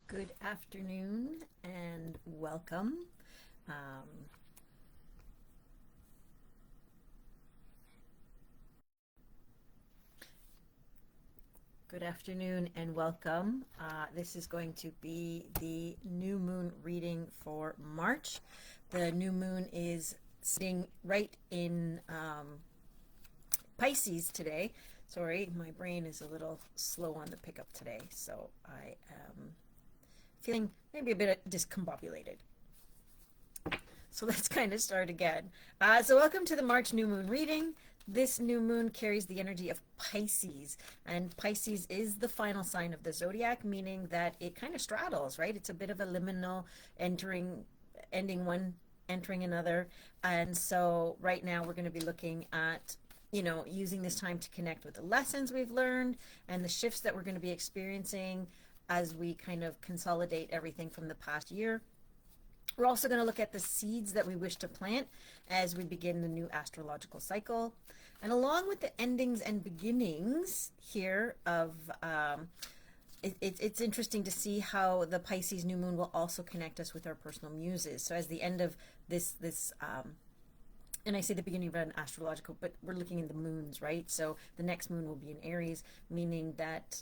Good afternoon and welcome. Um, Good afternoon and welcome. This is going to be the new moon reading for March. The new moon is sitting right in Pisces today. Sorry, my brain is a little slow on the pickup today, so I am feeling maybe a bit discombobulated. So let's kind of start again. So welcome to the March new moon reading. This new moon carries the energy of Pisces, and Pisces is the final sign of the zodiac, meaning that it kind of straddles, right? It's a bit of a liminal, ending one, entering another. And so right now we're going to be looking at using this time to connect with the lessons we've learned and the shifts that we're going to be experiencing as we kind of consolidate everything from the past year. We're also going to look at the seeds that we wish to plant as we begin the new astrological cycle. And along with the endings and beginnings here of, it's interesting to see how the Pisces new moon will also connect us with our personal muses. So as the end of this, and I say the beginning of an astrological, but we're looking in the moons, right? So the next moon will be in Aries, meaning that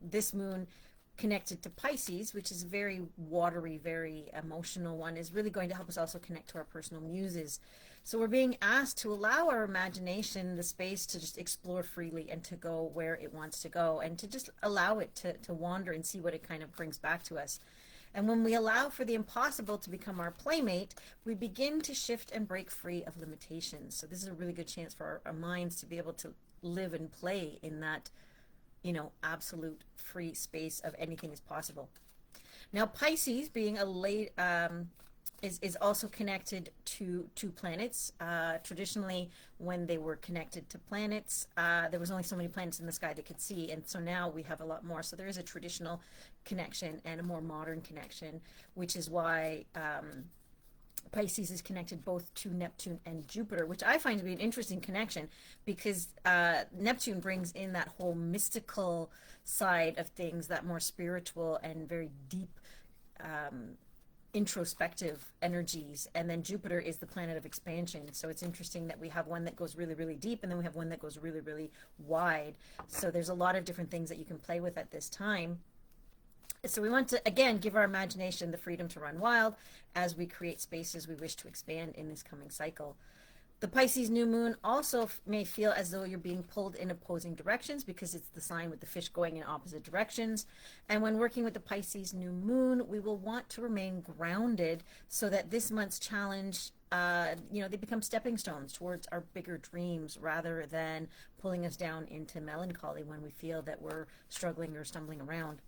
this moon connected to Pisces, which is very watery, very emotional one, is really going to help us also connect to our personal muses. So we're being asked to allow our imagination the space to just explore freely and to go where it wants to go and to just allow it to wander and see what it kind of brings back to us. And when we allow for the impossible to become our playmate, we begin to shift and break free of limitations. So this is a really good chance for our minds to be able to live and play in that absolute free space of anything is possible. Now, Pisces being a late is also connected to planets. Traditionally, when they were connected to planets, there was only so many planets in the sky they could see, and so now we have a lot more. So there is a traditional connection and a more modern connection, which is why Pisces is connected both to Neptune and Jupiter, which I find to be an interesting connection because Neptune brings in that whole mystical side of things, that more spiritual and very deep introspective energies, and then Jupiter is the planet of expansion. So it's interesting that we have one that goes really, really deep, and then we have one that goes really, really wide. So there's a lot of different things that you can play with at this time. So we want to, again, give our imagination the freedom to run wild as we create spaces we wish to expand in this coming cycle. The Pisces new moon also may feel as though you're being pulled in opposing directions because it's the sign with the fish going in opposite directions. And when working with the Pisces new moon, we will want to remain grounded so that this month's challenge, they become stepping stones towards our bigger dreams rather than pulling us down into melancholy when we feel that we're struggling or stumbling around.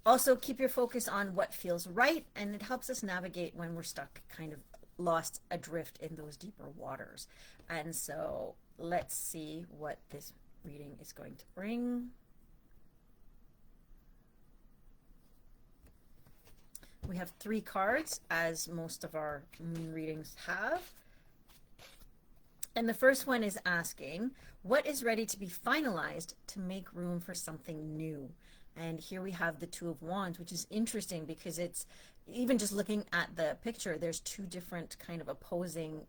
Also, keep your focus on what feels right, and it helps us navigate when we're stuck, kind of lost adrift in those deeper waters. And so let's see what this reading is going to bring. We have 3 cards, as most of our moon readings have. And the first one is asking, what is ready to be finalized to make room for something new? And here we have the Two of Wands, which is interesting because it's, even just looking at the picture, there's 2 different kind of opposing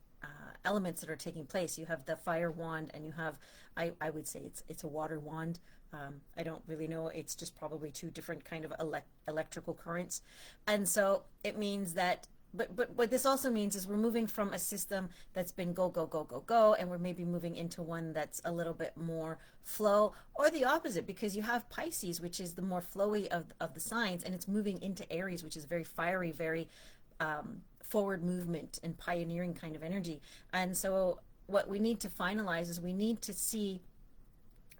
elements that are taking place. You have the fire wand and you have, I would say it's a water wand. I don't really know. It's just probably 2 different kind of electrical currents. And so it means that but what this also means is we're moving from a system that's been go, go, go, go, go, and we're maybe moving into one that's a little bit more flow, or the opposite, because you have Pisces, which is the more flowy of the signs, and it's moving into Aries, which is very fiery, very forward movement and pioneering kind of energy. And so what we need to finalize is we need to see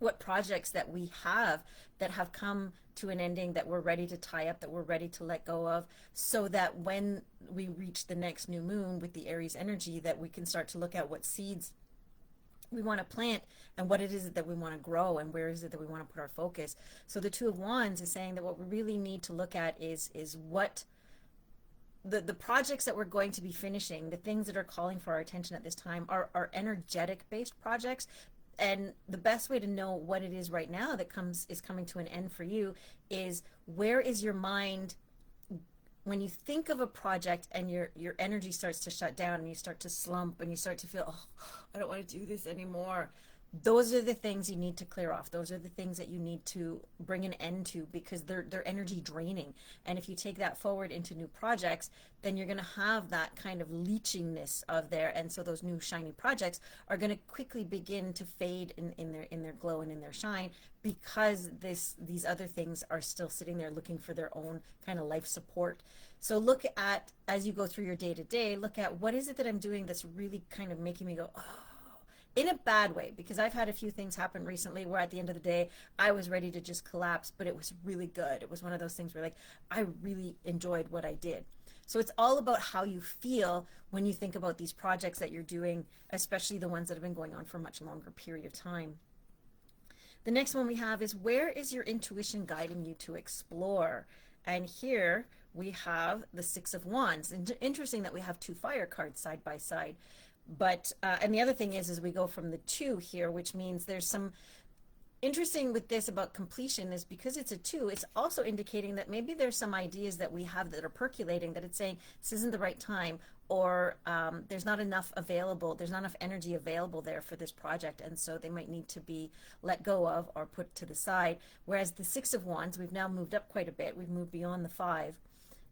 what projects that we have that have come to an ending that we're ready to tie up, that we're ready to let go of, so that when we reach the next new moon with the Aries energy, that we can start to look at what seeds we want to plant and what it is that we want to grow and where is it that we want to put our focus. So the Two of Wands is saying that what we really need to look at is what the projects that we're going to be finishing, the things that are calling for our attention at this time are energetic based projects. And the best way to know what it is right now that is coming to an end for you is, where is your mind when you think of a project and your energy starts to shut down and you start to slump and you start to feel, oh, I don't want to do this anymore. Those are the things you need to clear off. Those are the things that you need to bring an end to, because they're energy draining. And if you take that forward into new projects, then you're going to have that kind of leachingness of there. And so those new shiny projects are going to quickly begin to fade in their glow and in their shine, because these other things are still sitting there looking for their own kind of life support. So look at, as you go through your day to day, look at, what is it that I'm doing that's really kind of making me go, oh, in a bad way, because I've had a few things happen recently where at the end of the day I was ready to just collapse, but it was really good. It was one of those things where, like, I really enjoyed what I did. So it's all about how you feel when you think about these projects that you're doing, especially the ones that have been going on for a much longer period of time. The next one we have is, where is your intuition guiding you to explore? And here we have the Six of Wands. And interesting that we have two fire cards side by side. But and the other thing is we go from the 2 here, which means there's some interesting with this about completion, is because it's a 2, it's also indicating that maybe there's some ideas that we have that are percolating, that it's saying this isn't the right time, or there's not enough available, there's not enough energy available there for this project, and so they might need to be let go of or put to the side. Whereas the Six of Wands, we've now moved up quite a bit, we've moved beyond the 5.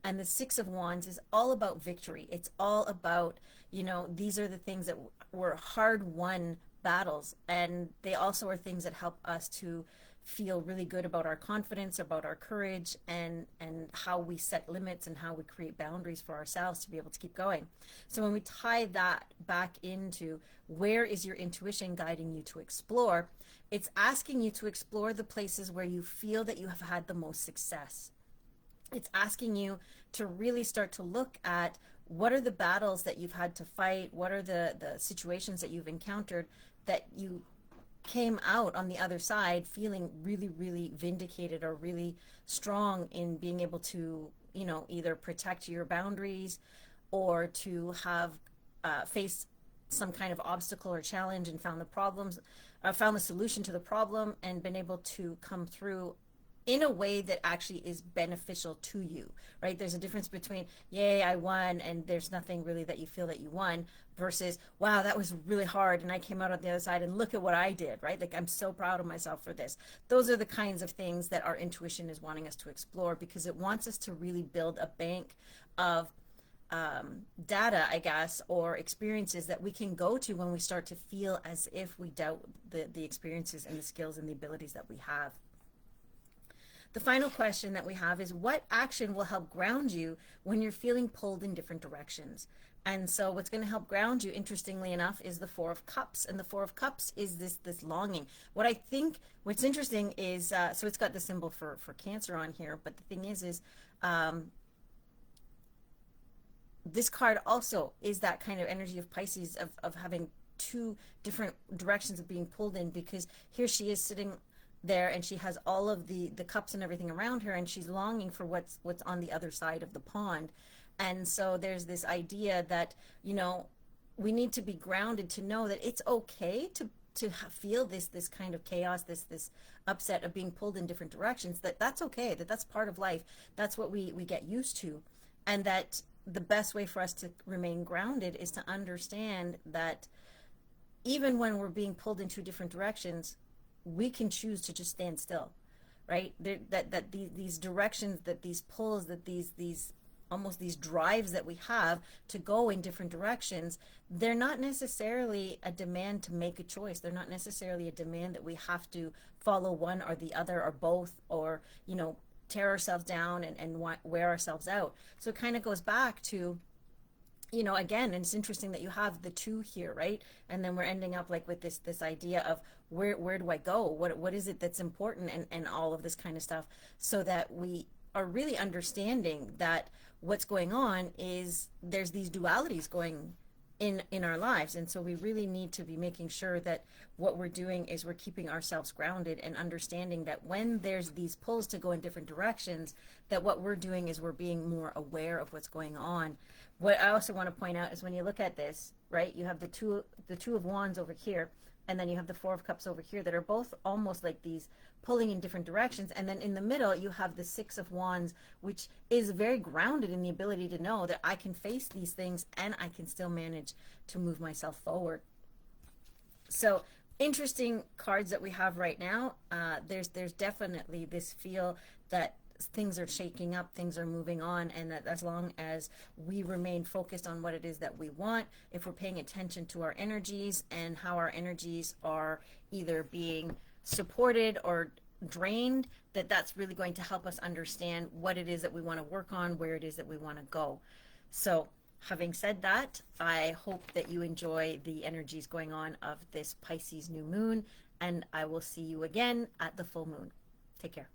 And the Six of Wands is all about victory. It's all about, you know, these are the things that were hard-won battles, and they also are things that help us to feel really good about our confidence, about our courage, and how we set limits and how we create boundaries for ourselves to be able to keep going. So when we tie that back into, where is your intuition guiding you to explore, it's asking you to explore the places where you feel that you have had the most success. It's asking you to really start to look at, what are the battles that you've had to fight, what are the situations that you've encountered that you came out on the other side feeling really, really vindicated or really strong in being able to, you know, either protect your boundaries or to have faced some kind of obstacle or challenge and found the solution to the problem and been able to come through in a way that actually is beneficial to you, right? There's a difference between, yay, I won, and there's nothing really that you feel that you won, versus, wow, that was really hard, and I came out on the other side, and look at what I did, right? Like, I'm so proud of myself for this. Those are the kinds of things that our intuition is wanting us to explore, because it wants us to really build a bank of data, I guess, or experiences that we can go to when we start to feel as if we doubt the experiences and the skills and the abilities that we have. The final question that we have is, what action will help ground you when you're feeling pulled in different directions? And so what's going to help ground you, interestingly enough, is the Four of Cups. And the Four of Cups is this longing. What's interesting is, so it's got the symbol for Cancer on here, but the thing is this card also is that kind of energy of Pisces, of having two different directions of being pulled in, because here she is sitting there and she has all of the cups and everything around her, and she's longing for what's on the other side of the pond. And so there's this idea that, you know, we need to be grounded to know that it's okay to feel this kind of chaos, this upset of being pulled in different directions, that's okay, that's part of life, that's what we get used to. And that the best way for us to remain grounded is to understand that even when we're being pulled in two different directions, we can choose to just stand still, right? These directions, that these pulls, that these almost these drives that we have to go in different directions, they're not necessarily a demand to make a choice. They're not necessarily a demand that we have to follow one or the other or both, or, you know, tear ourselves down and wear ourselves out. So it kind of goes back to, you know, again, and it's interesting that you have the 2 here, right? And then we're ending up like with this idea of where do I go? What is it that's important, and all of this kind of stuff, so that we are really understanding that what's going on is there's these dualities going in our lives. And so we really need to be making sure that what we're doing is we're keeping ourselves grounded and understanding that when there's these pulls to go in different directions, that what we're doing is we're being more aware of what's going on. What I also want to point out is when you look at this, right, you have the two of Wands over here, And then you have the Four of Cups over here that are both almost like these pulling in different directions. And then in the middle, you have the Six of Wands, which is very grounded in the ability to know that I can face these things and I can still manage to move myself forward. So interesting cards that we have right now. There's definitely this feel that things are shaking up, things are moving on, and that as long as we remain focused on what it is that we want, if we're paying attention to our energies and how our energies are either being supported or drained, that's really going to help us understand what it is that we want to work on, where it is that we want to go. So having said that, I hope that you enjoy the energies going on of this Pisces new moon, and I will see you again at the full moon. Take care.